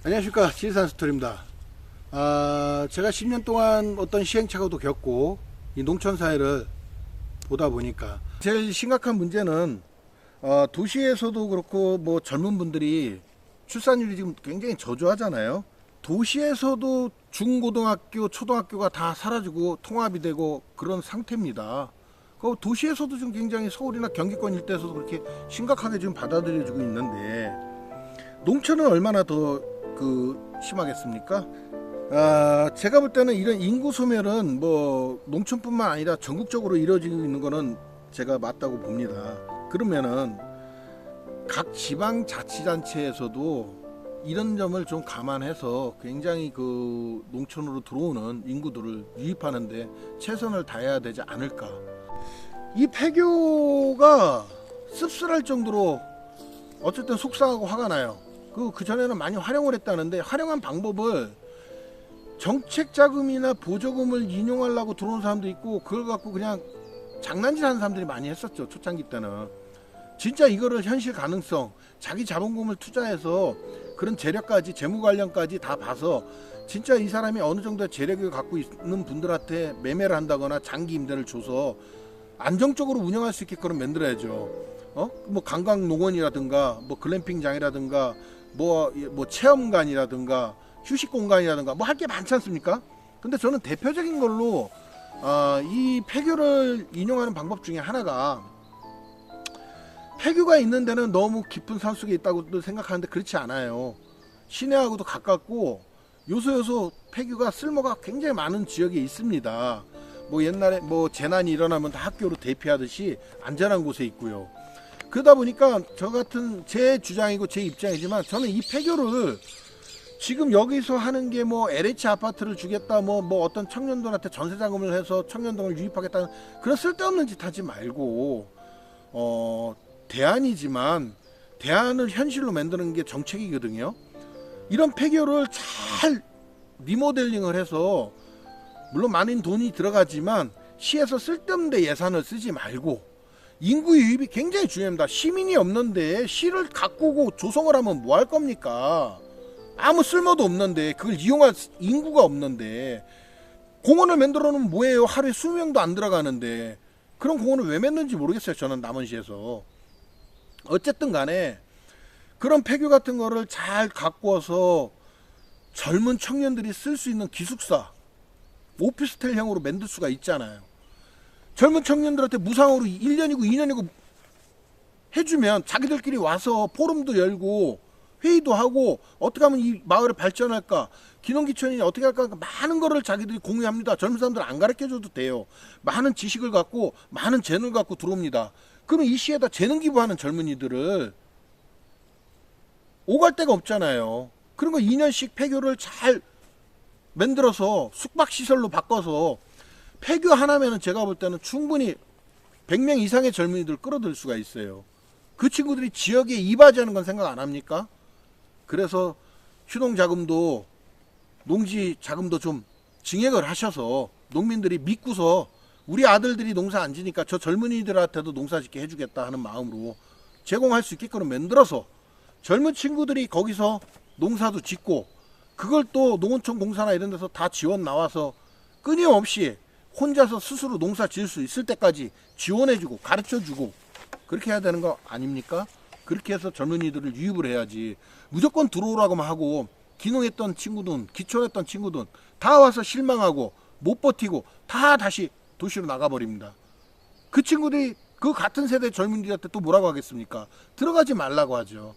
안녕하십니까, 지리산 스토리입니다. 제가 10년 동안 어떤 시행착오도 겪고 이 농촌 사회를 보다 보니까 제일 심각한 문제는 도시에서도 그렇고 뭐 젊은 분들이 출산율이 지금 굉장히 저조하잖아요. 도시에서도 중고등학교, 초등학교가 다 사라지고 통합이 되고 그런 상태입니다. 그 도시에서도 지금 굉장히 서울이나 경기권 일대에서도 그렇게 심각하게 지금 받아들여지고 있는데 농촌은 얼마나 더 심하겠습니까? 제가 볼 때는 이런 인구 소멸은 뭐 농촌뿐만 아니라 전국적으로 이루어지고 있는 거는 제가 맞다고 봅니다. 그러면은 각 지방자치단체에서도 이런 점을 좀 감안해서 굉장히 그 농촌으로 들어오는 인구들을 유입하는데 최선을 다해야 되지 않을까. 이 폐교가 씁쓸할 정도로 어쨌든 속상하고 화가 나요. 그 전에는 많이 활용을 했다는데 활용한 방법을 정책 자금이나 보조금을 인용하려고 들어온 사람도 있고 그걸 갖고 그냥 장난질하는 사람들이 많이 했었죠. 초창기 때는 진짜 이거를 현실 가능성, 자기 자본금을 투자해서 그런 재력까지 재무 관련까지 다 봐서 진짜 이 사람이 어느 정도의 재력을 갖고 있는 분들한테 매매를 한다거나 장기 임대를 줘서 안정적으로 운영할 수 있게끔 만들어야죠. 뭐 관광 농원이라든가 뭐 글램핑장이라든가 뭐 체험관이라든가 휴식 공간이라든가 뭐 할 게 많지 않습니까? 근데 저는 대표적인 걸로 이 폐교를 인용하는 방법 중에 하나가, 폐교가 있는 데는 너무 깊은 산속에 있다고 생각하는데 그렇지 않아요. 시내하고도 가깝고 요소요소 폐교가 쓸모가 굉장히 많은 지역에 있습니다. 뭐 옛날에 뭐 재난이 일어나면 다 학교로 대피하듯이 안전한 곳에 있고요. 그러다 보니까 저 같은 제 주장이고 제 입장이지만 저는 이 폐교를 지금 여기서 하는 게 뭐 LH 아파트를 주겠다 뭐 어떤 청년들한테 전세 자금을 해서 청년동을 유입하겠다는 그런 쓸데없는 짓 하지 말고 대안이지만 대안을 현실로 만드는 게 정책이거든요. 이런 폐교를 잘 리모델링을 해서 물론 많은 돈이 들어가지만 시에서 쓸데없는 데 예산을 쓰지 말고, 인구 유입이 굉장히 중요합니다. 시민이 없는데 시를 가꾸고 조성을 하면 뭐 할 겁니까? 아무 쓸모도 없는데, 그걸 이용할 인구가 없는데, 공원을 만들어 놓으면 뭐예요? 하루에 20명도 안 들어가는데. 그런 공원을 왜 만드는지 모르겠어요. 저는 남원시에서. 어쨌든 간에 그런 폐교 같은 거를 잘 가꾸어서 젊은 청년들이 쓸 수 있는 기숙사, 오피스텔형으로 만들 수가 있잖아요. 젊은 청년들한테 무상으로 1년이고 2년이고 해주면 자기들끼리 와서 포럼도 열고 회의도 하고 어떻게 하면 이 마을을 발전할까, 기농기촌이 어떻게 할까, 많은 거를 자기들이 공유합니다. 젊은 사람들 안 가르쳐줘도 돼요. 많은 지식을 갖고 많은 재능을 갖고 들어옵니다. 그러면 이 시에다 재능 기부하는 젊은이들을 오갈 데가 없잖아요. 그런 거 2년씩 폐교를 잘 만들어서 숙박시설로 바꿔서 폐교 하나면은 제가 볼 때는 충분히 100명 이상의 젊은이들 끌어들 수가 있어요. 그 친구들이 지역에 이바지하는 건 생각 안 합니까? 그래서 휴농자금도 농지 자금도 좀 증액을 하셔서 농민들이 믿고서 우리 아들들이 농사 안 지니까 저 젊은이들한테도 농사 짓게 해주겠다 하는 마음으로 제공할 수 있게끔 만들어서 젊은 친구들이 거기서 농사도 짓고, 그걸 또 농어촌 공사나 이런 데서 다 지원 나와서 끊임없이 혼자서 스스로 농사 지을 수 있을 때까지 지원해주고 가르쳐주고 그렇게 해야 되는 거 아닙니까? 그렇게 해서 젊은이들을 유입을 해야지. 무조건 들어오라고만 하고 기농했던 친구들, 기촌했던 친구들 다 와서 실망하고 못 버티고 다 다시 도시로 나가버립니다. 그 친구들이 그 같은 세대 젊은이들한테 또 뭐라고 하겠습니까? 들어가지 말라고 하죠.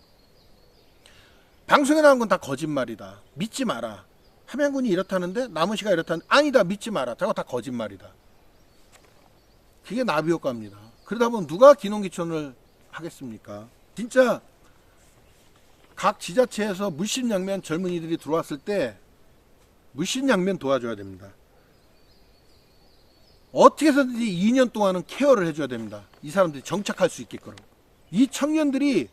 방송에 나온 건 다 거짓말이다, 믿지 마라. 함양군이 이렇다는데 남원시가 이렇다는데 아니다, 믿지 마라. 저거 다 거짓말이다. 그게 나비효과입니다. 그러다 보면 누가 기농기촌을 하겠습니까? 진짜 각 지자체에서 물심양면 젊은이들이 들어왔을 때 물심양면 도와줘야 됩니다. 어떻게 해서든지 2년 동안은 케어를 해줘야 됩니다. 이 사람들이 정착할 수 있게끔. 이 청년들이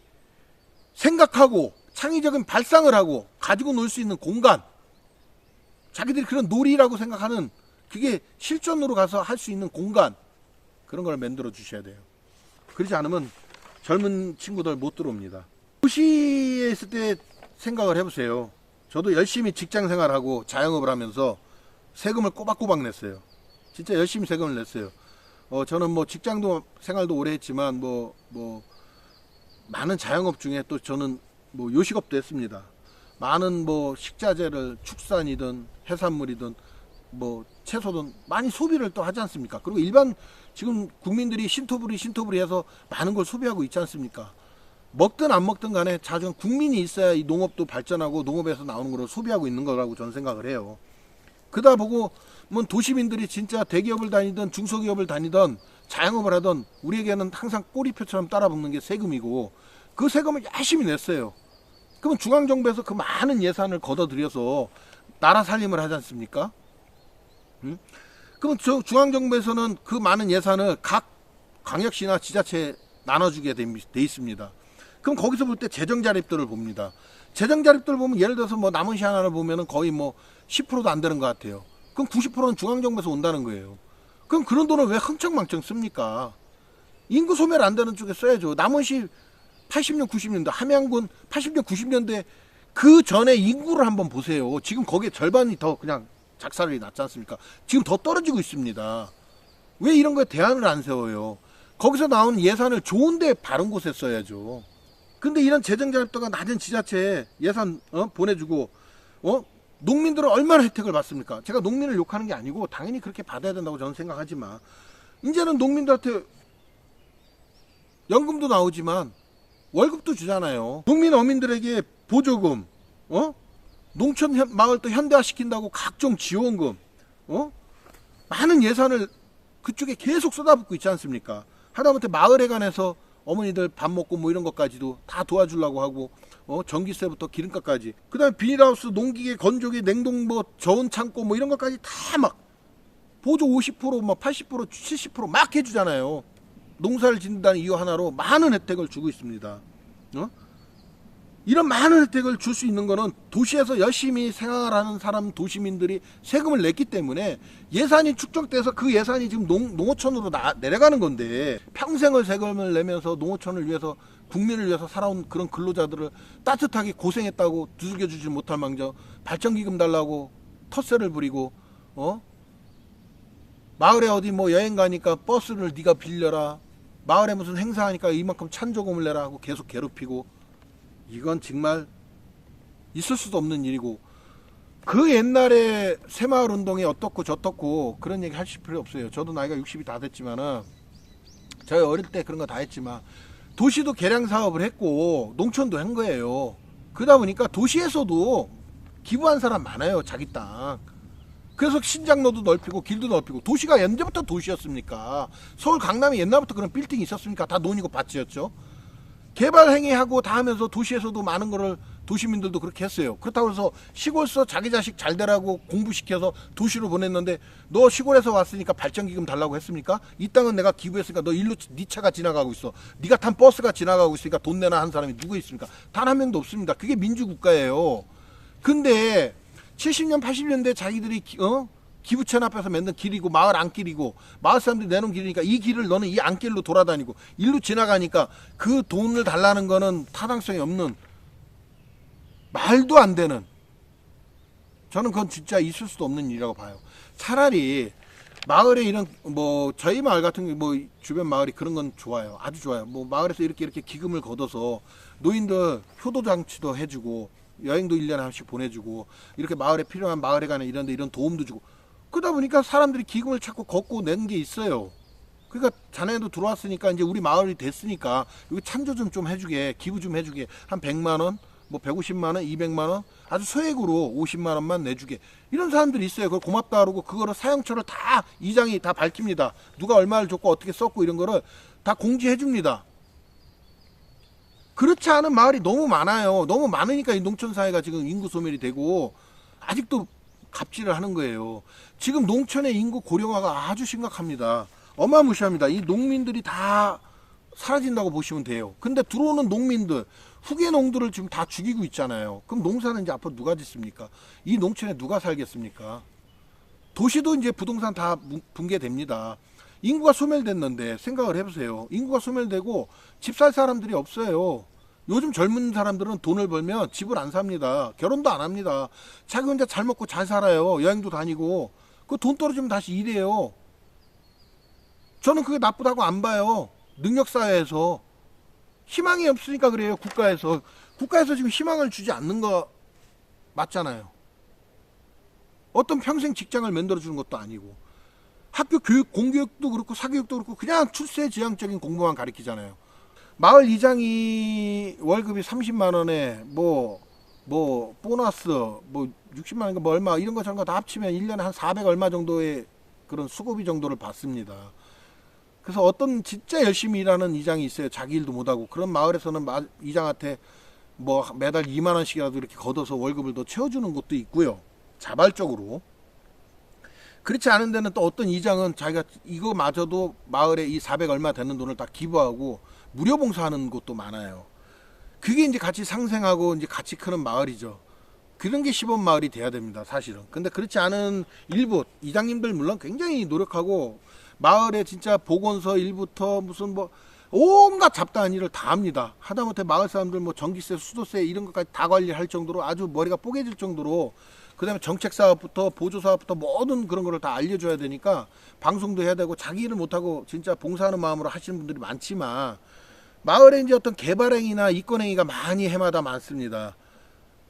생각하고 창의적인 발상을 하고 가지고 놀 수 있는 공간, 자기들이 그런 놀이라고 생각하는 그게 실전으로 가서 할 수 있는 공간, 그런 걸 만들어 주셔야 돼요. 그렇지 않으면 젊은 친구들 못 들어옵니다. 도시에 있을 때 생각을 해보세요. 저도 열심히 직장 생활하고 자영업을 하면서 세금을 꼬박꼬박 냈어요. 진짜 열심히 세금을 냈어요. 저는 뭐 직장도 생활도 오래 했지만 뭐 많은 자영업 중에 또 저는 뭐 요식업도 했습니다. 많은 뭐 식자재를 축산이든 해산물이든 뭐 채소든 많이 소비를 또 하지 않습니까? 그리고 일반 지금 국민들이 신토부리 해서 많은 걸 소비하고 있지 않습니까? 먹든 안 먹든 간에 자주 국민이 있어야 이 농업도 발전하고 농업에서 나오는 걸 소비하고 있는 거라고 저는 생각을 해요. 그러다 보고 뭐 도시민들이 진짜 대기업을 다니든 중소기업을 다니든 자영업을 하든 우리에게는 항상 꼬리표처럼 따라붙는 게 세금이고 그 세금을 열심히 냈어요. 그러면 중앙정부에서 그 많은 예산을 걷어들여서 나라 살림을 하지 않습니까? 그러면 중앙정부에서는 그 많은 예산을 각 광역시나 지자체에 나눠주게 돼 있습니다. 그럼 거기서 볼 때 재정자립도를 봅니다. 재정자립도를 보면 예를 들어서 뭐 남은 시 하나를 보면은 거의 뭐 10%도 안 되는 것 같아요. 그럼 90%는 중앙정부에서 온다는 거예요. 그럼 그런 돈을 왜 흥청망청 씁니까? 인구 소멸 안 되는 쪽에 써야죠. 남은 시 80년, 90년대 함양군 80년, 90년대 그 전에 인구를 한번 보세요. 지금 거기에 절반이 더 그냥 작살이 났지 않습니까? 지금 더 떨어지고 있습니다. 왜 이런 거에 대안을 안 세워요? 거기서 나온 예산을 좋은데 바른 곳에 써야죠. 근데 이런 재정자립도가 낮은 지자체에 예산 보내주고 농민들은 얼마나 혜택을 받습니까? 제가 농민을 욕하는 게 아니고 당연히 그렇게 받아야 된다고 저는 생각하지만 이제는 농민들한테 연금도 나오지만 월급도 주잖아요. 농민 어민들에게 보조금, 농촌 마을도 현대화 시킨다고 각종 지원금, 많은 예산을 그쪽에 계속 쏟아붓고 있지 않습니까? 하다못해 마을에 관해서 어머니들 밥 먹고 뭐 이런 것까지도 다 도와주려고 하고 전기세부터 기름값까지 그 다음에 비닐하우스, 농기계, 건조기, 냉동 뭐 저온 창고 뭐 이런 것까지 다 막 보조 50% 막 80% 70% 해주잖아요. 농사를 짓는다는 이유 하나로 많은 혜택을 주고 있습니다. 이런 많은 혜택을 줄 수 있는 거는 도시에서 열심히 생활하는 사람 도시민들이 세금을 냈기 때문에 예산이 축적돼서 그 예산이 지금 농어촌으로 내려가는 건데 평생을 세금을 내면서 농어촌을 위해서 국민을 위해서 살아온 그런 근로자들을 따뜻하게 고생했다고 두들겨주지 못할 망정 발전기금 달라고 텃세를 부리고 마을에 어디 뭐 여행 가니까 버스를 네가 빌려라, 마을에 무슨 행사하니까 이만큼 찬조금을 내라 하고 계속 괴롭히고, 이건 정말 있을 수도 없는 일이고, 그 옛날에 새마을 운동이 어떻고 저떻고 그런 얘기 하실 필요 없어요. 저도 나이가 60이 다 됐지만은 저희 어릴 때 그런 거 다 했지만 도시도 개량 사업을 했고 농촌도 한 거예요. 그러다 보니까 도시에서도 기부한 사람 많아요. 자기 땅. 그래서 신장로도 넓히고 길도 넓히고. 도시가 언제부터 도시였습니까? 서울 강남에 옛날부터 그런 빌딩이 있었습니까? 다 논이고 밭이었죠. 개발 행위하고 다 하면서 도시에서도 많은 거를 도시민들도 그렇게 했어요. 그렇다고 해서 시골에서 자기 자식 잘 되라고 공부시켜서 도시로 보냈는데 너 시골에서 왔으니까 발전기금 달라고 했습니까? 이 땅은 내가 기부했으니까 너 일로 네 차가 지나가고 있어, 네가 탄 버스가 지나가고 있으니까 돈 내나 한 사람이 누구 있습니까? 단 한 명도 없습니다. 그게 민주국가예요. 근데 70년 80년대 자기들이 기부천 앞에서 만든 길이고 마을 안길이고 마을 사람들이 내놓은 길이니까 이 길을 너는 이 안길로 돌아다니고 일로 지나가니까 그 돈을 달라는 거는 타당성이 없는, 말도 안 되는, 저는 그건 진짜 있을 수도 없는 일이라고 봐요. 차라리 마을에 이런 뭐 저희 마을 같은 게 뭐 주변 마을이 그런 건 좋아요. 아주 좋아요. 뭐 마을에서 이렇게 기금을 걷어서 노인들 효도 장치도 해주고 여행도 1년에 한 번씩 보내주고 이렇게 마을에 필요한 마을에 가는 이런 도움도 주고, 그러다 보니까 사람들이 기금을 찾고 걷고 낸 게 있어요. 그러니까 자네도 들어왔으니까 이제 우리 마을이 됐으니까 여기 찬조 좀 해주게, 기부 좀 해주게, 한 100만원 뭐 150만원 200만원 아주 소액으로 50만원만 내주게, 이런 사람들이 있어요. 그걸 고맙다 그러고 그거를 사용처를 다 이장이 다 밝힙니다. 누가 얼마를 줬고 어떻게 썼고 이런 거를 다 공지해 줍니다. 그렇지 않은 마을이 너무 많아요. 너무 많으니까 이 농촌사회가 지금 인구 소멸이 되고 아직도 갑질을 하는 거예요. 지금 농촌의 인구 고령화가 아주 심각합니다. 어마무시합니다. 이 농민들이 다 사라진다고 보시면 돼요. 근데 들어오는 농민들, 후계 농들을 지금 다 죽이고 있잖아요. 그럼 농사는 이제 앞으로 누가 짓습니까? 이 농촌에 누가 살겠습니까? 도시도 이제 부동산 다 붕괴됩니다. 인구가 소멸됐는데 생각을 해보세요. 인구가 소멸되고 집 살 사람들이 없어요. 요즘 젊은 사람들은 돈을 벌면 집을 안 삽니다. 결혼도 안 합니다. 자기 혼자 잘 먹고 잘 살아요. 여행도 다니고. 그 돈 떨어지면 다시 일해요. 저는 그게 나쁘다고 안 봐요. 능력사회에서. 희망이 없으니까 그래요. 국가에서 지금 희망을 주지 않는 거 맞잖아요. 어떤 평생 직장을 만들어주는 것도 아니고, 학교 교육, 공교육도 그렇고 사교육도 그렇고 그냥 출세지향적인 공부만 가르치잖아요. 마을 이장이 월급이 30만 원에 뭐 보너스 뭐 60만 원인가 뭐 얼마 이런 거 저런 거 다 합치면 1년에 한 400 얼마 정도의 그런 수고비 정도를 받습니다. 그래서 어떤 진짜 열심히 일하는 이장이 있어요. 자기 일도 못하고. 그런 마을에서는 이장한테 뭐 매달 2만 원씩이라도 이렇게 걷어서 월급을 더 채워주는 것도 있고요. 자발적으로. 그렇지 않은 데는 또 어떤 이장은 자기가 이거마저도 마을에 이 400 얼마 되는 돈을 다 기부하고 무료 봉사하는 곳도 많아요. 그게 이제 같이 상생하고 이제 같이 크는 마을이죠. 그런 게 시범 마을이 돼야 됩니다, 사실은. 근데 그렇지 않은 일부 이장님들 물론 굉장히 노력하고 마을에 진짜 보건소 일부터 무슨 뭐 온갖 잡다한 일을 다 합니다. 하다못해 마을 사람들 뭐 전기세, 수도세 이런 것까지 다 관리할 정도로 아주 머리가 뽀개질 정도로, 그 다음에 정책사업부터 보조사업부터 모든 그런 거를 다 알려줘야 되니까 방송도 해야 되고 자기 일을 못하고 진짜 봉사하는 마음으로 하시는 분들이 많지만, 마을에 이제 어떤 개발행위나 이권행위가 많이 해마다 많습니다.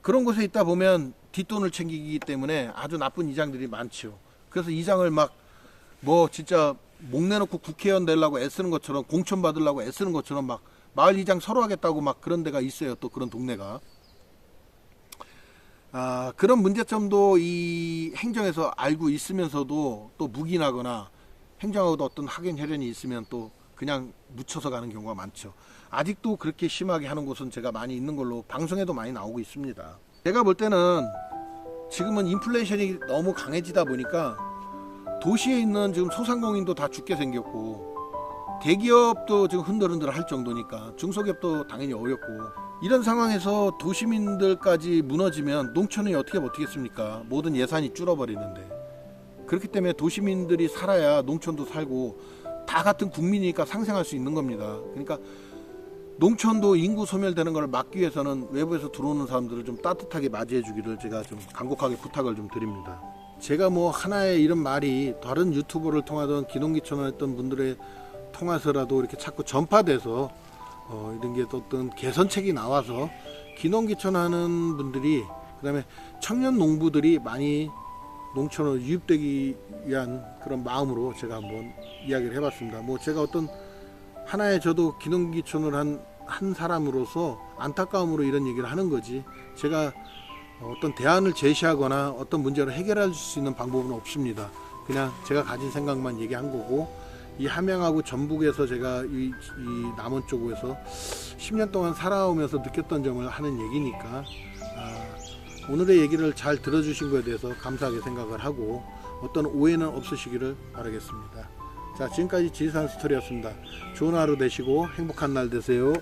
그런 곳에 있다 보면 뒷돈을 챙기기 때문에 아주 나쁜 이장들이 많죠. 그래서 이장을 막 뭐 진짜 목 내놓고 국회의원 되려고 애쓰는 것처럼, 공천 받으려고 애쓰는 것처럼 막 마을 이장 서로 하겠다고 막 그런 데가 있어요. 또 그런 동네가. 그런 문제점도 이 행정에서 알고 있으면서도 또 묵인하거나 행정하고도 어떤 학연 혈연이 있으면 또 그냥 묻혀서 가는 경우가 많죠. 아직도 그렇게 심하게 하는 곳은 제가 많이 있는 걸로 방송에도 많이 나오고 있습니다. 제가 볼 때는 지금은 인플레이션이 너무 강해지다 보니까 도시에 있는 지금 소상공인도 다 죽게 생겼고, 대기업도 지금 흔들흔들 할 정도니까 중소기업도 당연히 어렵고, 이런 상황에서 도시민들까지 무너지면 농촌이 어떻게 버티겠습니까? 모든 예산이 줄어버리는데. 그렇기 때문에 도시민들이 살아야 농촌도 살고 다 같은 국민이니까 상생할 수 있는 겁니다. 그러니까 농촌도 인구 소멸되는 걸 막기 위해서는 외부에서 들어오는 사람들을 좀 따뜻하게 맞이해 주기를 제가 좀 간곡하게 부탁을 좀 드립니다. 제가 뭐 하나의 이런 말이 다른 유튜버를 통하던 기농기촌을 했던 분들의 통해서라도 이렇게 자꾸 전파돼서 이런 게 어떤 개선책이 나와서 기농기촌 하는 분들이, 그 다음에 청년 농부들이 많이 농촌으로 유입되기 위한 그런 마음으로 제가 한번 이야기를 해봤습니다. 뭐 제가 어떤 하나의 저도 기농기촌을 한 사람으로서 안타까움으로 이런 얘기를 하는 거지, 제가 어떤 대안을 제시하거나 어떤 문제를 해결할 수 있는 방법은 없습니다. 그냥 제가 가진 생각만 얘기한 거고, 이 함양하고 전북에서 제가 이 남원 쪽에서 10년 동안 살아오면서 느꼈던 점을 하는 얘기니까, 오늘의 얘기를 잘 들어주신 것에 대해서 감사하게 생각을 하고 어떤 오해는 없으시기를 바라겠습니다. 자, 지금까지 지리산 스토리였습니다. 좋은 하루 되시고 행복한 날 되세요.